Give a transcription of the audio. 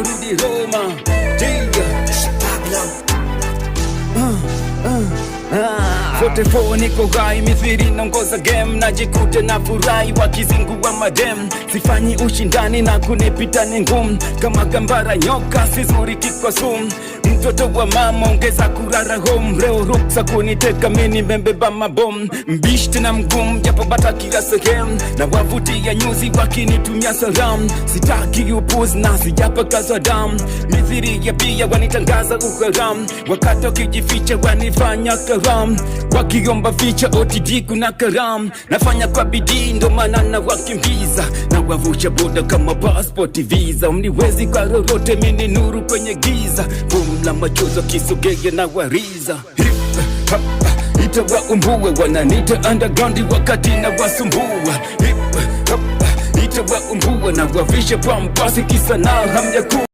narudi Roma. Fote fo niko gai mithiri nongoza game, najikuta na furahi wakizingua madem. Sifanyi ushindani na kunipita ni ngumu, kama gambara nyoka sizuri kikwa sumu. Mtoto wa mama ongeza kurara home, reo ruksa kuniteka mini membeba mabom. Mbishti na mgumu japo bata kila sehemu, na wavuti ya nyuzi wakinitumia salam. Sitaki upuzi na sijapa kaza damu, mithiri ya pia wanitangaza uharam. Wakati wakijificha wanifanya karam, wakiomba ficha OTD kuna karam. Nafanya kwa bidii ndo maana na wakimbiza, na wavusha boda kama passport visa. Mniwezi kwa lolote mini nuru kwenye giza, la machozo kisogege na wariza. Itawaumbua wananita underground wakati na wasumbua. Itawaumbua na wavisha pampasi kisa na hamjaku